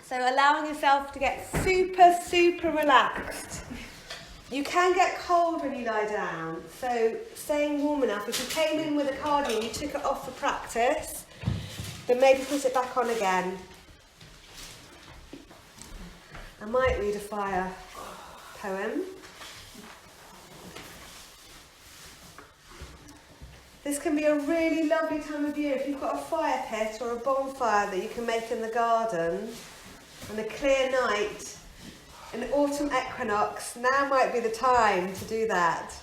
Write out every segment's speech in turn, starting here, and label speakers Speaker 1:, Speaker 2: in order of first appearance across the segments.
Speaker 1: So allowing yourself to get super, super relaxed. You can get cold when you lie down, so staying warm enough. If you came in with a cardigan, you took it off for practice, then maybe put it back on again. I might read a fire poem. This can be a really lovely time of year if you've got a fire pit or a bonfire that you can make in the garden on a clear night. An autumn equinox, now might be the time to do that.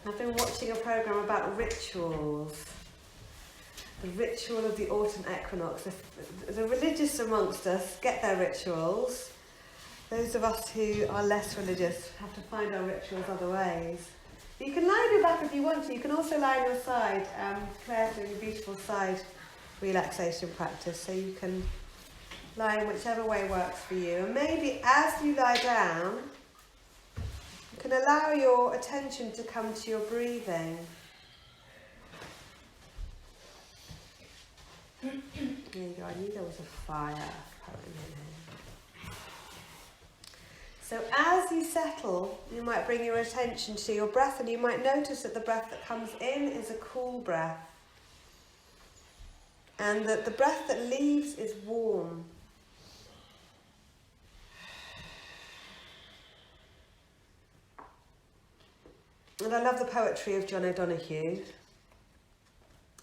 Speaker 1: I've been watching a programme about rituals. The ritual of the autumn equinox. The religious amongst us get their rituals. Those of us who are less religious have to find our rituals other ways. You can lie on your back if you want to. You can also lie on your side. Claire's doing a beautiful side relaxation practice, so you can lie in whichever way works for you. And maybe as you lie down, you can allow your attention to come to your breathing. There you go, I knew there was a fire poem in here. So as you settle, you might bring your attention to your breath, and you might notice that the breath that comes in is a cool breath, and that the breath that leaves is warm. And I love the poetry of John O'Donoghue.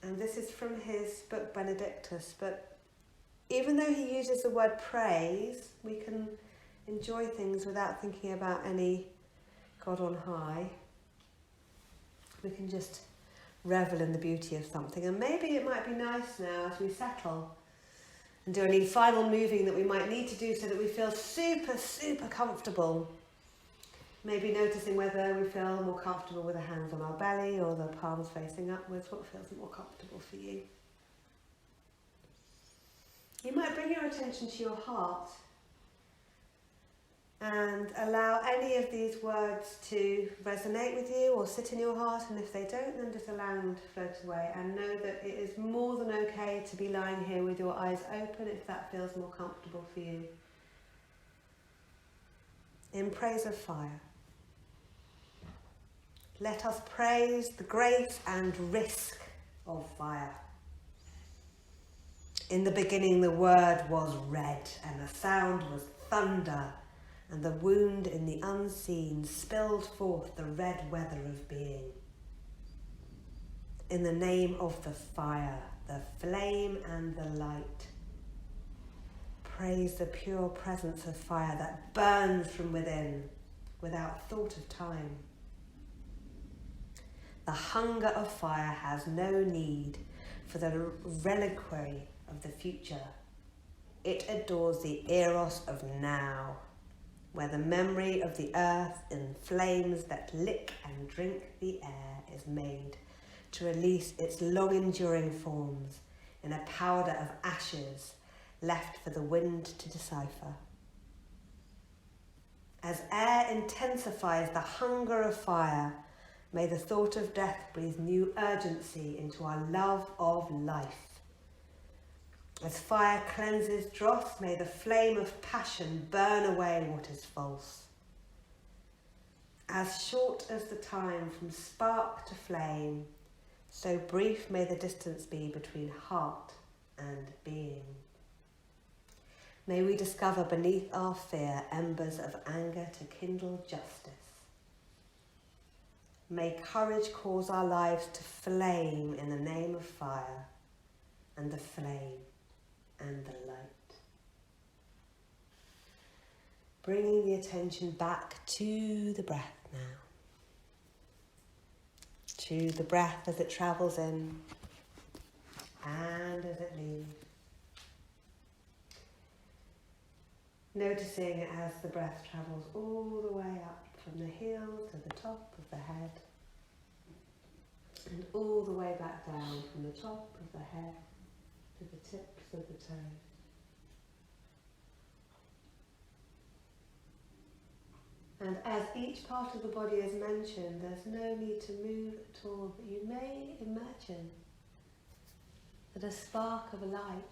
Speaker 1: And this is from his book Benedictus. But even though he uses the word praise, we can enjoy things without thinking about any God on high. We can just revel in the beauty of something. And maybe it might be nice now as we settle and do any final moving that we might need to do so that we feel super, super comfortable. Maybe noticing whether we feel more comfortable with the hands on our belly or the palms facing upwards. What feels more comfortable for you? You might bring your attention to your heart and allow any of these words to resonate with you or sit in your heart, and if they don't, then just allow them to float away, and know that it is more than okay to be lying here with your eyes open if that feels more comfortable for you. In praise of fire. Let us praise the grace and risk of fire. In the beginning the word was red, and the sound was thunder, and the wound in the unseen spilled forth the red weather of being. In the name of the fire, the flame and the light, praise the pure presence of fire that burns from within without thought of time. The hunger of fire has no need for the reliquary of the future. It adores the eros of now, where the memory of the earth in flames that lick and drink the air is made to release its long-enduring forms in a powder of ashes left for the wind to decipher. As air intensifies the hunger of fire, may the thought of death breathe new urgency into our love of life. As fire cleanses dross, may the flame of passion burn away what is false. As short as the time from spark to flame, so brief may the distance be between heart and being. May we discover beneath our fear embers of anger to kindle justice. May courage cause our lives to flame in the name of fire and the flame and the light. Bringing the attention back to the breath now. To the breath as it travels in and as it leaves. Noticing as the breath travels all the way up from the heel to the top of the head, and all the way back down from the top of the head to the tips of the toes. And as each part of the body is mentioned, there's no need to move at all, but you may imagine that a spark of light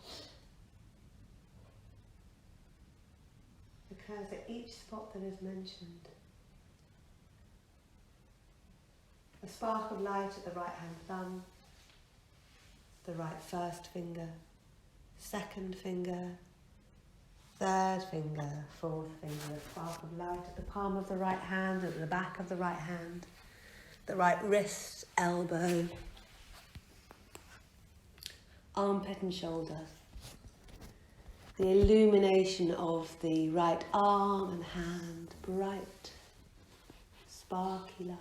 Speaker 1: occurs at each spot that is mentioned. A spark of light at the right hand thumb, the right first finger, second finger, third finger, fourth finger, a spark of light at the palm of the right hand, at the back of the right hand, the right wrist, elbow, armpit and shoulder. The illumination of the right arm and hand, bright, sparky light.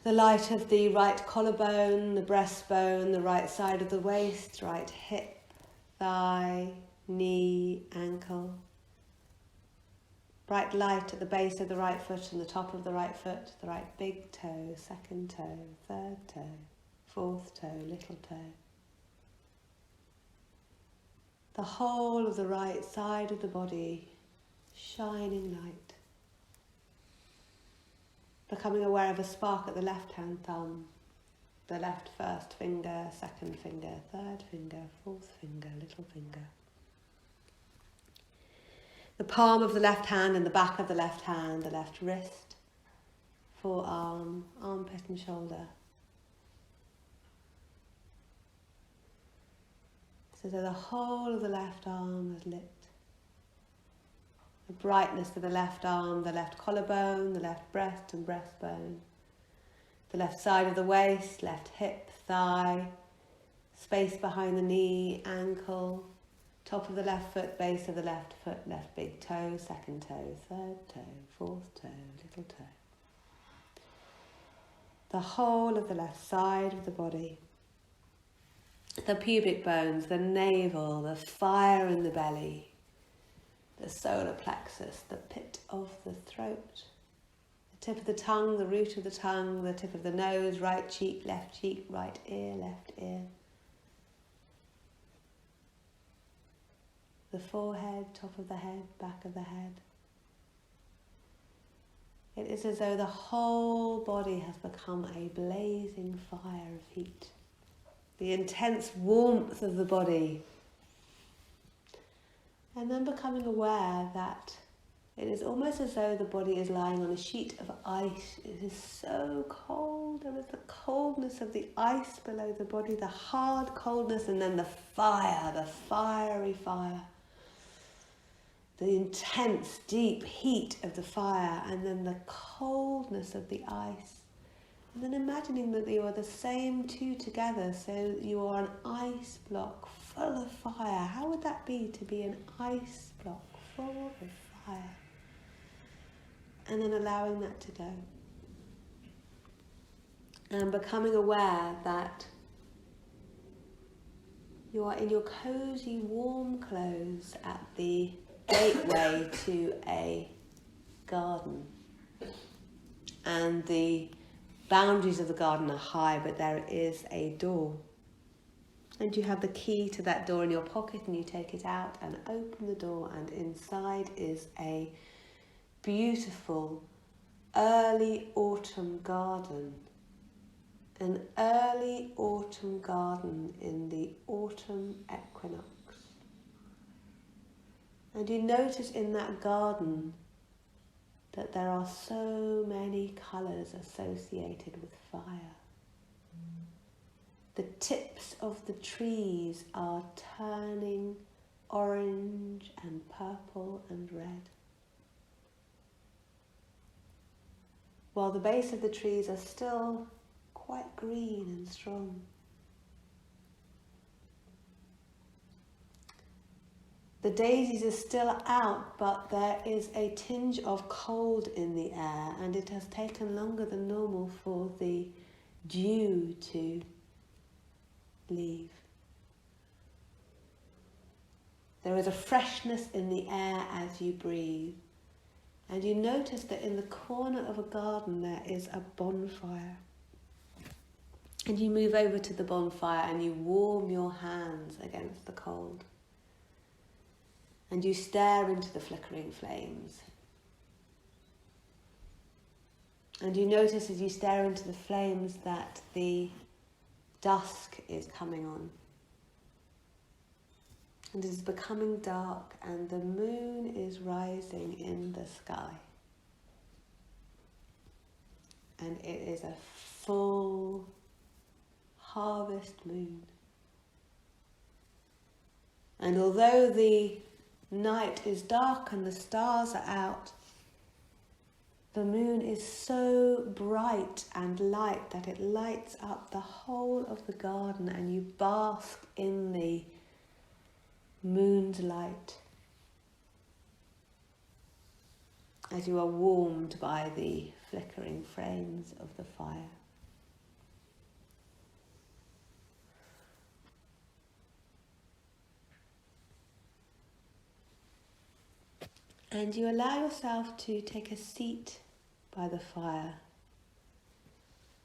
Speaker 1: The light of the right collarbone, the breastbone, the right side of the waist, right hip, thigh, knee, ankle. Bright light at the base of the right foot and the top of the right foot, the right big toe, second toe, third toe, fourth toe, little toe. The whole of the right side of the body, shining light. Becoming aware of a spark at the left hand thumb, the left first finger, second finger, third finger, fourth finger, little finger. The palm of the left hand and the back of the left hand, the left wrist, forearm, armpit and shoulder. So that the whole of the left arm is lit. The brightness of the left arm, the left collarbone, the left breast and breastbone. The left side of the waist, left hip, thigh, space behind the knee, ankle, top of the left foot, base of the left foot, left big toe, second toe, third toe, fourth toe, little toe. The whole of the left side of the body. The pubic bones, the navel, the fire in the belly, the solar plexus, the pit of the throat, the tip of the tongue, the root of the tongue, the tip of the nose, right cheek, right ear, left ear. The forehead, top of the head, back of the head. It is as though the whole body has become a blazing fire of heat. The intense warmth of the body. And then becoming aware that it is almost as though the body is lying on a sheet of ice. It is so cold. There is the coldness of the ice below the body, the hard coldness, and then the fire, the fiery fire. The intense, deep heat of the fire, and then the coldness of the ice. And then imagining that you are the same two together, so you are an ice block full of fire. How would that be to be an ice block full of fire? And then allowing that to go. And becoming aware that you are in your cozy, warm clothes at the gateway to a garden. And the boundaries of the garden are high, but there is a door. And you have the key to that door in your pocket, and you take it out and open the door, and inside is a beautiful early autumn garden. An early autumn garden in the autumn equinox. And you notice in that garden that there are so many colours associated with fire. The tips of the trees are turning orange and purple and red, while the base of the trees are still quite green and strong. The daisies are still out, but there is a tinge of cold in the air, and it has taken longer than normal for the dew to leave. There is a freshness in the air as you breathe, and you notice that in the corner of a garden there is a bonfire. And you move over to the bonfire and you warm your hands against the cold. And you stare into the flickering flames. And you notice as you stare into the flames that the dusk is coming on. And it is becoming dark and the moon is rising in the sky. And it is a full harvest moon. And although the night is dark and the stars are out, the moon is so bright and light that it lights up the whole of the garden, and you bask in the moon's light as you are warmed by the flickering flames of the fire. And you allow yourself to take a seat by the fire.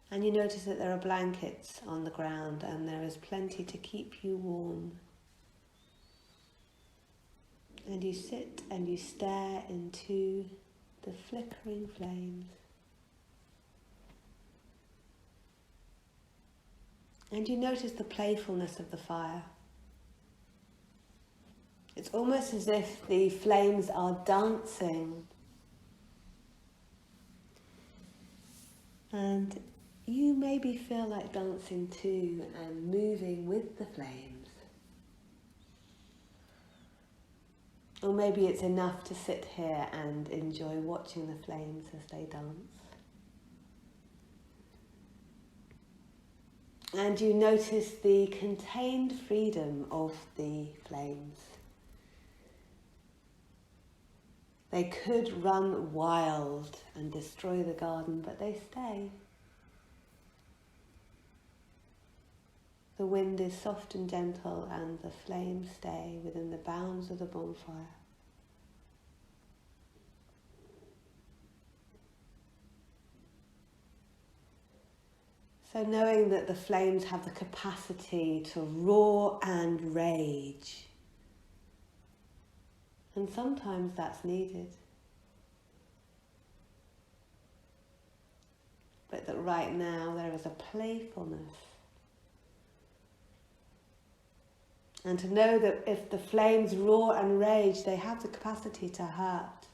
Speaker 1: And you notice that there are blankets on the ground and there is plenty to keep you warm. And you sit and you stare into the flickering flames. And you notice the playfulness of the fire. It's almost as if the flames are dancing. And you maybe feel like dancing too and moving with the flames. Or maybe it's enough to sit here and enjoy watching the flames as they dance. And you notice the contained freedom of the flames. They could run wild and destroy the garden, but they stay. The wind is soft and gentle, and the flames stay within the bounds of the bonfire. So knowing that the flames have the capacity to roar and rage, and sometimes that's needed. But that right now there is a playfulness. And to know that if the flames roar and rage, they have the capacity to hurt.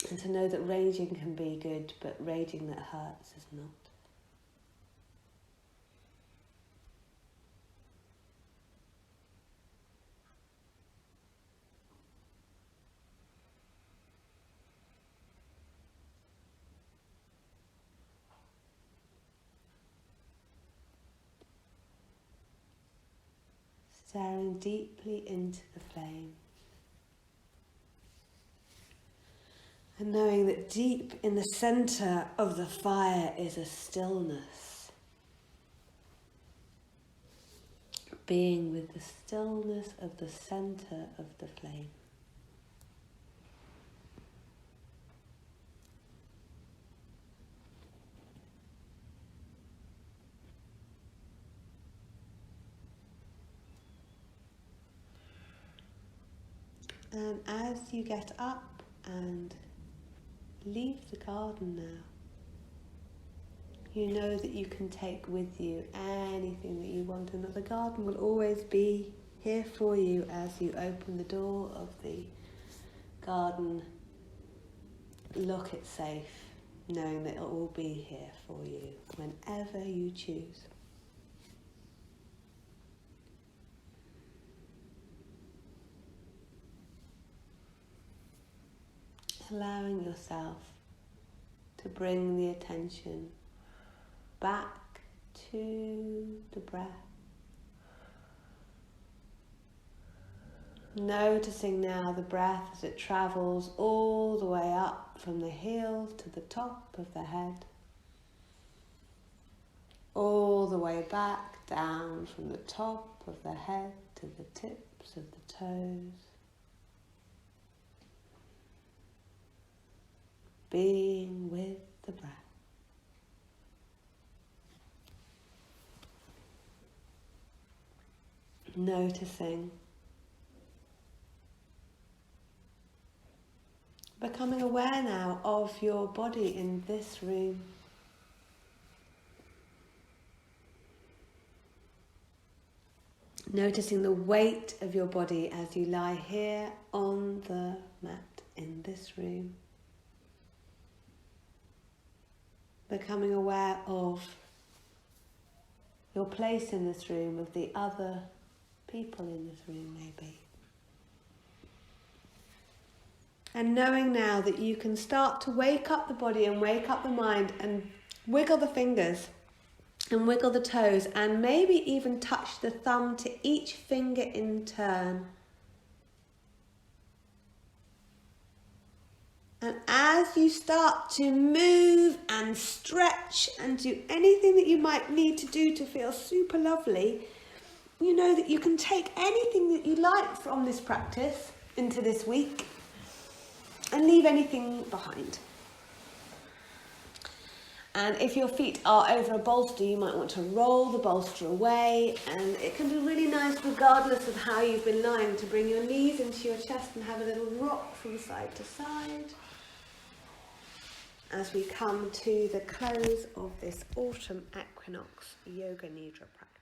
Speaker 1: And to know that raging can be good, but raging that hurts is not. Staring deeply into the flame. And knowing that deep in the centre of the fire is a stillness. Being with the stillness of the centre of the flame. And as you get up and leave the garden now, you know that you can take with you anything that you want, and that the garden will always be here for you as you open the door of the garden. Lock it safe, knowing that it will all be here for you whenever you choose. Allowing yourself to bring the attention back to the breath. Noticing now the breath as it travels all the way up from the heel to the top of the head. All the way back down from the top of the head to the tips of the toes. Being with the breath. Noticing. Becoming aware now of your body in this room. Noticing the weight of your body as you lie here on the mat in this room. Becoming aware of your place in this room, of the other people in this room maybe. And knowing now that you can start to wake up the body and wake up the mind and wiggle the fingers and wiggle the toes and maybe even touch the thumb to each finger in turn. And as you start to move and stretch and do anything that you might need to do to feel super lovely, you know that you can take anything that you like from this practice into this week and leave anything behind. And if your feet are over a bolster, you might want to roll the bolster away, and it can be really nice, regardless of how you've been lying, to bring your knees into your chest and have a little rock from side to side as we come to the close of this Autumn Equinox Yoga Nidra practice.